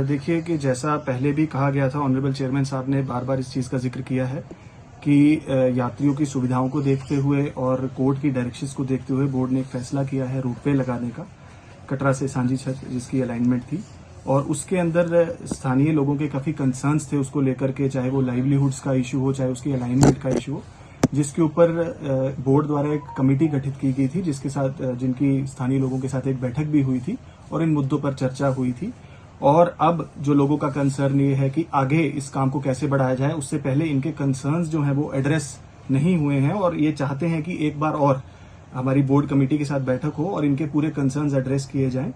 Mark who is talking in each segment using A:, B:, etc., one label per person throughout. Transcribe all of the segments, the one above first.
A: देखिए कि जैसा पहले भी कहा गया था, ऑनरेबल चेयरमैन साहब ने बार बार इस चीज़ का जिक्र किया है कि यात्रियों की सुविधाओं को देखते हुए और कोर्ट की डायरेक्शंस को देखते हुए बोर्ड ने एक फैसला किया है रोपवे लगाने का कटरा से सांझी छत, जिसकी अलाइनमेंट थी। और उसके अंदर स्थानीय लोगों के काफ़ी कंसर्न्स थे उसको लेकर के, चाहे वो लाइवलीहुड्स का इशू हो, चाहे उसकी अलाइनमेंट का इशू हो, जिसके ऊपर बोर्ड द्वारा एक कमेटी गठित की गई थी, जिसके साथ जिनकी स्थानीय लोगों के साथ एक बैठक भी हुई थी और इन मुद्दों पर चर्चा हुई थी। और अब जो लोगों का कंसर्न ये है कि आगे इस काम को कैसे बढ़ाया जाए, उससे पहले इनके कंसर्न्स जो हैं वो एड्रेस नहीं हुए हैं और ये चाहते हैं कि एक बार और हमारी बोर्ड कमेटी के साथ बैठक हो और इनके पूरे कंसर्न्स एड्रेस किए जाएं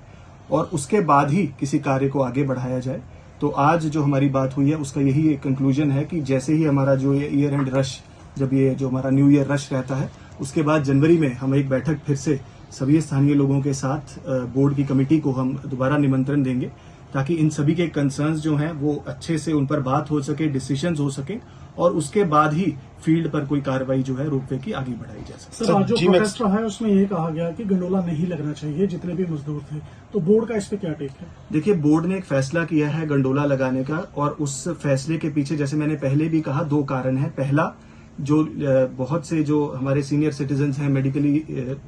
A: और उसके बाद ही किसी कार्य को आगे बढ़ाया जाए। तो आज जो हमारी बात हुई है उसका यही एक कंक्लूजन है कि जैसे ही हमारा जो ये ईयर एंड रश, जब ये जो हमारा न्यू ईयर रश रहता है, उसके बाद जनवरी में हम एक बैठक फिर से सभी स्थानीय लोगों के साथ बोर्ड की कमेटी को हम दोबारा निमंत्रण देंगे, ताकि इन सभी के कंसर्न्स जो हैं वो अच्छे से उन पर बात हो सके, डिसीजंस हो सके और उसके बाद ही फील्ड पर कोई कार्रवाई जो है रोपवे की आगे बढ़ाई जा सके।
B: सर, आज जो प्रोटेस्ट रहा है उसमें ये कहा गया कि गंडोला नहीं लगना चाहिए जितने भी मजदूर थे, तो बोर्ड का इस पे क्या टेक है?
A: देखिए, बोर्ड ने एक फैसला किया है गंडोला लगाने का और उस फैसले के पीछे, जैसे मैंने पहले भी कहा, दो कारण है। पहला, जो बहुत से जो हमारे सीनियर सिटीजन्स हैं, मेडिकली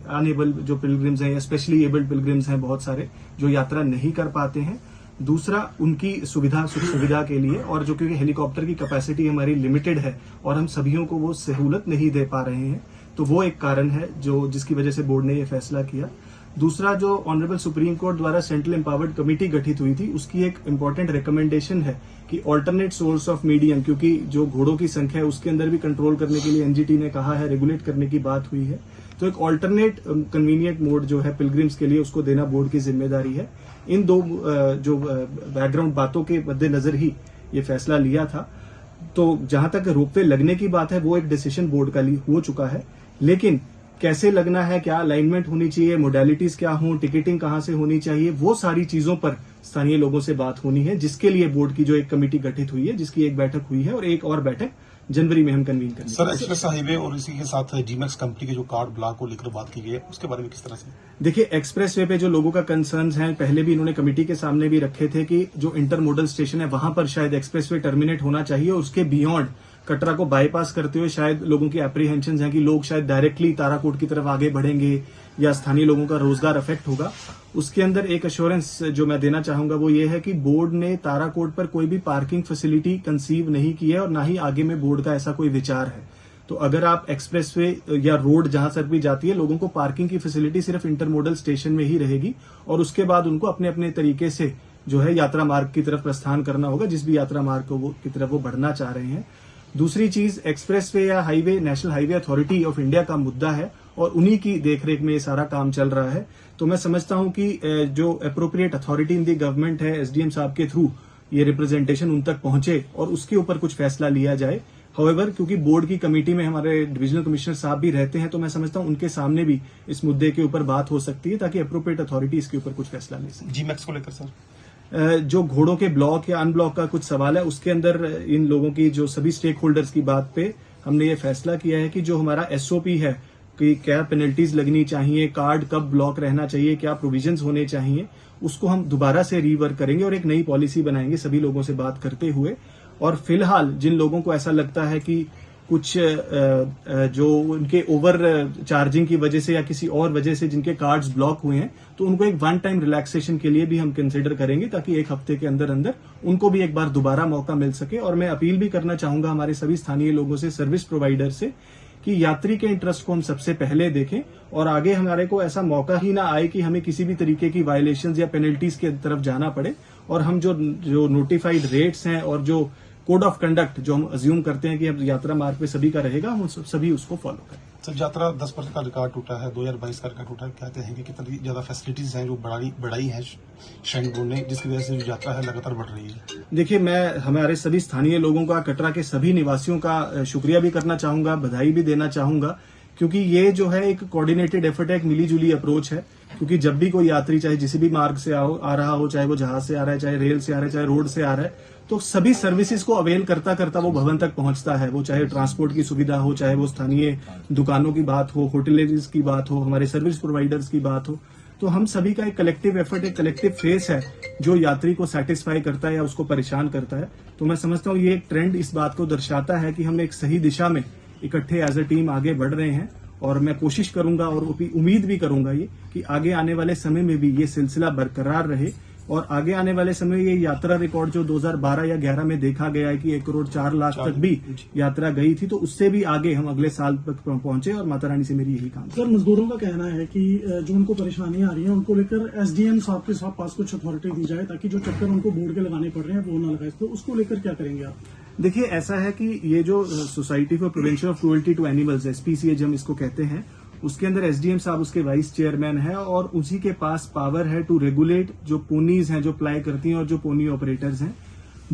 A: अनएबल जो पिलग्रिम्स हैं या स्पेशली एबल्ड पिलग्रिम्स हैं, बहुत सारे जो यात्रा नहीं कर पाते हैं। दूसरा, उनकी सुविधा के लिए, और जो क्योंकि हेलीकॉप्टर की कैपेसिटी हमारी लिमिटेड है और हम सभियों को वो सहूलत नहीं दे पा रहे हैं, तो वो एक कारण है जो जिसकी वजह से बोर्ड ने ये फैसला किया। दूसरा, जो ऑनरेबल सुप्रीम कोर्ट द्वारा सेंट्रल एम्पावर्ड कमेटी गठित हुई थी, उसकी एक इम्पोर्टेंट रिकमेंडेशन है कि ऑल्टरनेट सोर्स ऑफ मीडियम, क्योंकि जो घोड़ों की संख्या है उसके अंदर भी कंट्रोल करने के लिए एनजीटी ने कहा है, रेगुलेट करने की बात हुई है, तो एक ऑल्टरनेट कन्वीनियंट मोड जो है पिलग्रिम्स के लिए, उसको देना बोर्ड की जिम्मेदारी है। इन दो जो बैकग्राउंड बातों के मद्देनजर ही ये फैसला लिया था। तो जहां तक रोपवे लगने की बात है, वो एक डिसीजन बोर्ड का हो चुका है, लेकिन कैसे लगना है, क्या अलाइनमेंट होनी चाहिए, मोडालिटीज क्या हो, टिकटिंग कहां से होनी चाहिए, वो सारी चीजों पर स्थानीय लोगों से बात होनी है, जिसके लिए बोर्ड की जो एक कमेटी गठित हुई है, जिसकी एक बैठक हुई है और एक और बैठक जनवरी में हम कन्वीन करेंगे।
C: सर, एक्सप्रेस हाईवे और इसी के साथ डीमैक्स कंपनी के जो कार्ड ब्लॉक को लेकर बात की गई है, उसके बारे में किस तरह से?
A: देखिए, एक्सप्रेस वे पे जो लोगों का कंसर्न्स हैं, पहले भी इन्होंने कमेटी के सामने भी रखे थे कि जो इंटरमोडल स्टेशन है वहां पर शायद एक्सप्रेस वे टर्मिनेट होना चाहिए और उसके बियॉन्ड कटरा को बाईपास करते हुए शायद लोगों की एप्रीहेंशन है कि लोग शायद डायरेक्टली ताराकोट की तरफ आगे बढ़ेंगे या स्थानीय लोगों का रोजगार अफेक्ट होगा। उसके अंदर एक एश्योरेंस जो मैं देना चाहूंगा वो ये है कि बोर्ड ने ताराकोट पर कोई भी पार्किंग फैसिलिटी कंसीव नहीं की है और ना ही आगे में बोर्ड का ऐसा कोई विचार है। तो अगर आप एक्सप्रेसवे या रोड जहां से भी जाती है, लोगों को पार्किंग की फैसिलिटी सिर्फ इंटरमोडल स्टेशन में ही रहेगी और उसके बाद उनको अपने अपने तरीके से जो है यात्रा मार्ग की तरफ प्रस्थान करना होगा, जिस भी यात्रा मार्ग को की तरफ वो बढ़ना चाह रहे हैं। दूसरी चीज, एक्सप्रेसवे या highway national highway authority of India का मुद्दा है और उन्हीं की देखरेख में ये सारा काम चल रहा है। तो मैं समझता हूं कि जो appropriate authority in the government है, एसडीएम साहब के थ्रू ये रिप्रेजेंटेशन उन तक पहुंचे और उसके ऊपर कुछ फैसला लिया जाए। हाउएवर, क्योंकि बोर्ड की कमेटी में हमारे डिविजनल कमिश्नर साहब भी रहते हैं, तो मैं समझता हूं उनके सामने भी इस मुद्दे के ऊपर बात हो सकती है ताकि अप्रोप्रिएट अथॉरिटी इसके ऊपर कुछ फैसला ले सके।
C: जीमैक्स को लेकर सर,
A: जो घोड़ों के ब्लॉक या अनब्लॉक का कुछ सवाल है, उसके अंदर इन लोगों की जो सभी स्टेक होल्डर्स की बात पे हमने ये फैसला किया है कि जो हमारा एसओपी है कि क्या पेनल्टीज लगनी चाहिए, कार्ड कब ब्लॉक रहना चाहिए, क्या प्रोविजंस होने चाहिए, उसको हम दोबारा से रीवर्क करेंगे और एक नई पॉलिसी बनाएंगे सभी लोगों से बात करते हुए। और फिलहाल जिन लोगों को ऐसा लगता है कि कुछ जो उनके ओवर चार्जिंग की वजह से या किसी और वजह से जिनके कार्ड्स ब्लॉक हुए हैं, तो उनको एक वन टाइम रिलैक्सेशन के लिए भी हम कंसिडर करेंगे ताकि एक हफ्ते के अंदर अंदर उनको भी एक बार दोबारा मौका मिल सके। और मैं अपील भी करना चाहूंगा हमारे सभी स्थानीय लोगों से, सर्विस प्रोवाइडर से, कि यात्री के इंटरेस्ट को हम सबसे पहले देखें और आगे हमारे को ऐसा मौका ही ना आए कि हमें किसी भी तरीके की वायलेशंस या पेनल्टीज की तरफ जाना पड़े और हम जो नोटिफाइड रेट्स हैं और जो कोड ऑफ कंडक्ट जो हम अज्यूम करते हैं कि अब यात्रा मार्ग पे सभी का रहेगा, हम सभी उसको फॉलो करें।
C: सर, यात्रा 10% का रिकॉर्ड टूटा है, 2022 का रिकॉर्ड टूटा है। कहते हैं कि कितनी ज्यादा फैसिलिटीज हैं जो बढ़ाई है श्रेणी बोर्ड ने, जिसकी वजह से जो यात्रा है लगातार बढ़ रही है।
A: देखिए, मैं हमारे सभी स्थानीय लोगों का, कटरा के सभी निवासियों का शुक्रिया भी करना चाहूंगा, बधाई भी देना चाहूंगा, क्योंकि ये जो है एक कोऑर्डिनेटेड एफर्ट है, एक मिलीजुली अप्रोच है। क्योंकि जब भी कोई यात्री चाहे जिस भी मार्ग से आ रहा हो, चाहे वो जहाज से आ रहा है, चाहे रेल से आ रहा है, चाहे रोड से आ रहा है, तो सभी सर्विसेज को अवेल करता करता वो भवन तक पहुंचता है। वो चाहे ट्रांसपोर्ट की सुविधा हो, चाहे वो स्थानीय दुकानों की बात हो, होटलेज की बात हो, हमारे सर्विस प्रोवाइडर्स की बात हो, तो हम सभी का एक कलेक्टिव एफर्ट, एक कलेक्टिव फेस है जो यात्री को सेटिस्फाई करता है या उसको परेशान करता है। तो मैं समझता हूँ ये एक ट्रेंड इस बात को दर्शाता है कि हम एक सही दिशा में इकट्ठे एज अ टीम आगे बढ़ रहे हैं, और मैं कोशिश करूंगा और उम्मीद भी करूंगा ये कि आगे आने वाले समय में भी ये सिलसिला बरकरार रहे, और आगे आने वाले समय ये यात्रा रिकॉर्ड जो 2012 या 11 में देखा गया है कि 1 करोड़ 4 लाख तक भी यात्रा गई थी, तो उससे भी आगे हम अगले साल तक पहुंचे, और माता रानी से मेरी यही काम।
B: सर, मजदूरों का कहना है कि जो उनको परेशानियां आ रही हैं उनको लेकर एसडीएम साहब के पास कुछ अथॉरिटी दी जाए ताकि जो चक्कर उनको बोर्ड के लगाने पड़ रहे हैं वो ना लगाए। तो उसको लेकर क्या करेंगे आप?
A: देखिए, ऐसा है कि ये जो society for prevention of cruelty to animals, SPCH हम इसको कहते हैं, उसके अंदर एसडीएम साहब उसके वाइस चेयरमैन है, और उसी के पास पावर है टू रेगुलेट जो पोनीज हैं जो प्लाई करती हैं और जो पोनी ऑपरेटर्स हैं।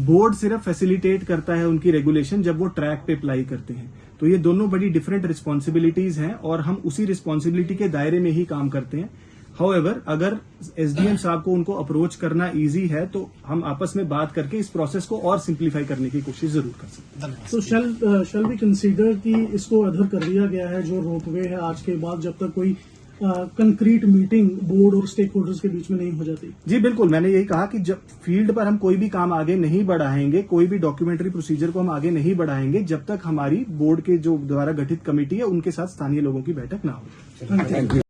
A: बोर्ड सिर्फ फैसिलिटेट करता है उनकी रेगुलेशन जब वो ट्रैक पे प्लाई करते हैं। तो ये दोनों बड़ी डिफरेंट रिस्पॉन्सिबिलिटीज हैं, और हम उसी रिस्पॉन्सिबिलिटी के दायरे में ही काम करते हैं। हाउएवर, अगर एसडीएम साहब को उनको अप्रोच करना इजी है तो हम आपस में बात करके इस प्रोसेस को और सिंप्लीफाई करने की कोशिश जरूर कर सकते हैं।
B: तो शैल वी कंसीडर कि इसको अधर कर दिया गया है जो रोपवे है आज के बाद, जब तक कोई कंक्रीट मीटिंग बोर्ड और स्टेक होल्डर्स के बीच में नहीं हो जाती?
A: जी बिल्कुल, मैंने यही कहा कि जब फील्ड पर हम कोई भी काम आगे नहीं बढ़ाएंगे, कोई भी डॉक्यूमेंट्री प्रोसीजर को हम आगे नहीं बढ़ाएंगे जब तक हमारी बोर्ड के जो द्वारा गठित कमेटी है उनके साथ स्थानीय लोगों की बैठक ना हो।
B: Thank you.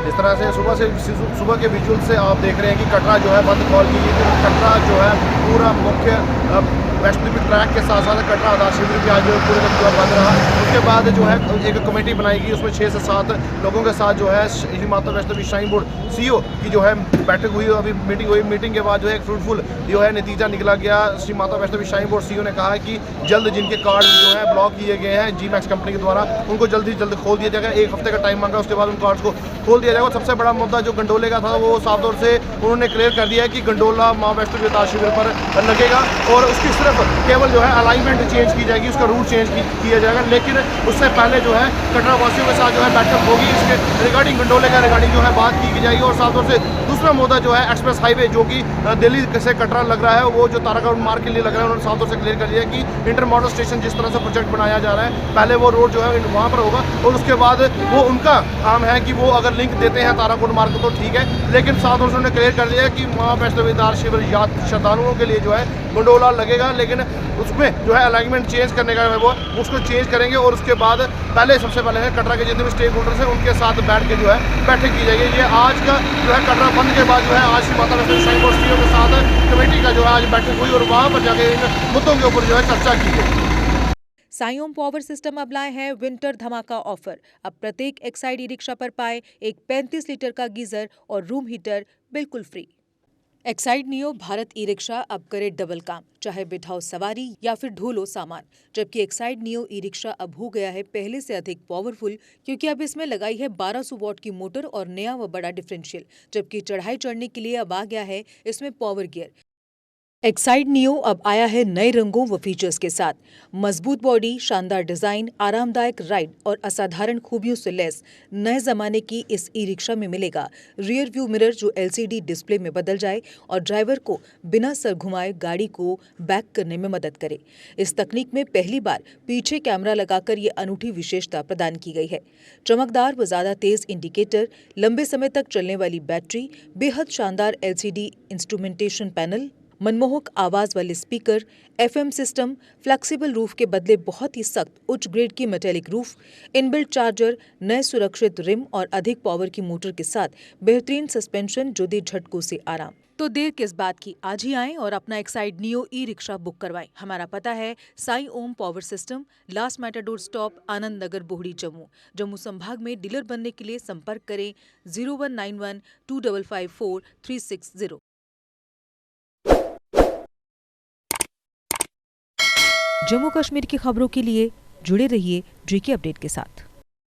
D: इस तरह से सुबह के विजुअल से आप देख रहे हैं कि कटरा जो है बंद कॉल की गई थी। कटरा जो है पूरा मुख्य वैष्णोदेवी ट्रैक के साथ साथ कटरा आधार शिविर भी आज पूरे दिन जो बंद रहा। उसके बाद जो है एक कमेटी बनाई गई, उसमें 6 से 7 लोगों के साथ जो है Shri Mata Vaishno Devi shrine board CEO की जो है बैठक हुई, अभी मीटिंग हुई। मीटिंग के बाद जो है एक फ्रूटफुल जो है नतीजा निकला गया। Shri Mata Vaishno Devi shrine board CEO ने कहा है कि जल्द जिनके कार्ड जो है ब्लॉक किए गए हैं जीमैक्स कंपनी के द्वारा, उनको जल्द ही जल्द खोल दिया जाएगा। 1 हफ्ते का टाइम मांगा, उसके बाद उन कार्ड्स को खोल दिया जाएगा। सबसे बड़ा मुद्दा जो गंडोले का था वो साफ तौर से उन्होंने क्लियर कर दिया है कि गंडोला माँ वैष्णो देवी शिविर पर लगेगा, और उसकी सिर्फ केवल जो है अलाइनमेंट चेंज की जाएगी, उसका रूट चेंज किया जाएगा। लेकिन उससे पहले जो है कटरा वासियों के साथ जो है बैठक होगी, इसके रिगार्डिंग गंडोले का रिगार्डिंग जो है बात की जाएगी। और साफ तौर से दूसरा मुद्दा जो है एक्सप्रेस हाईवे जो कि दिल्ली से कटरा लग रहा है, वो जो तारागढ़ मार्ग के लिए लग रहा है, उन्होंने साफ तौर से क्लियर कर दिया कि इंटर मॉडल स्टेशन जिस तरह से प्रोजेक्ट बनाया जा रहा है, पहले वो रोड जो है वहाँ पर होगा, और उसके बाद वो उनका काम है कि वो अगर लिंक देते हैं ताराकोट मार्ग को तो ठीक है। लेकिन साथ में उन्होंने क्लियर कर दिया कि माँ वैष्णो देवी शिविर श्रद्धालुओं के लिए जो है गंडोला लगेगा, लेकिन उसमें जो है अलाइनमेंट चेंज करने का है वो उसको चेंज करेंगे। और उसके बाद सबसे पहले है कटरा के जितने भी स्टेक होल्डर्स हैं उनके साथ बैठ के जो है बैठक की जाएगी। ये आज का जो है कटरा बंद के बाद जो है आज माता वैष्णो श्राइन बोर्ड सीईओ के साथ कमेटी का जो है आज बैठक हुई, और वहाँ पर जाके इन मुद्दों के ऊपर जो है चर्चा की गई।
E: साई ओम पावर सिस्टम अब लाए हैं विंटर धमाका ऑफर। अब प्रत्येक एक्साइड ई रिक्शा पर पाए एक 35 लीटर का गीजर और रूम हीटर बिल्कुल free. Exide neo Bharat e rickshaw अब करे डबल काम, चाहे बिठाओ सवारी या फिर ढोलो सामान। जबकि एक्साइड नियो ई रिक्शा अब हो गया है पहले से अधिक पावरफुल, क्योंकि अब इसमें लगाई है 1200 वॉट की मोटर और नया व बड़ा डिफरेंशियल। जबकि चढ़ाई चढ़ने के लिए अब आ गया है इसमें पावर गियर। एक्साइड नियो अब आया है नए रंगों व फीचर्स के साथ। मजबूत बॉडी, शानदार डिजाइन, आरामदायक राइड और असाधारण खूबियों से लैस नए जमाने की इस ई रिक्शा में मिलेगा रियर व्यू मिरर जो LCD डिस्प्ले में बदल जाए और ड्राइवर को बिना सर घुमाए गाड़ी को बैक करने में मदद करे। इस तकनीक में पहली बार पीछे कैमरा लगाकर ये अनूठी विशेषता प्रदान की गई है। चमकदार व ज्यादा तेज इंडिकेटर, लंबे समय तक चलने वाली बैटरी, बेहद शानदार LCD इंस्ट्रूमेंटेशन पैनल, मनमोहक आवाज वाले speaker, FM system, flexible roof के बदले बहुत ही सख्त उच्च ग्रेड की मेटेलिक रूफ, इनबिल्ट चार्जर, नए सुरक्षित रिम और अधिक पावर की मोटर के साथ बेहतरीन सस्पेंशन जो दे झटकों से आराम। तो देर किस बात की, आज ही आएं और अपना Exide Neo e rickshaw book करवाएं। हमारा पता है Sai Om power system, last matador stop, Anand Nagar, Bohri, Jammu. Jammu संभाग में डीलर बनने के लिए संपर्क करें 0191 2554 360। जम्मू कश्मीर की खबरों के लिए जुड़े रहिए JK अपडेट के साथ।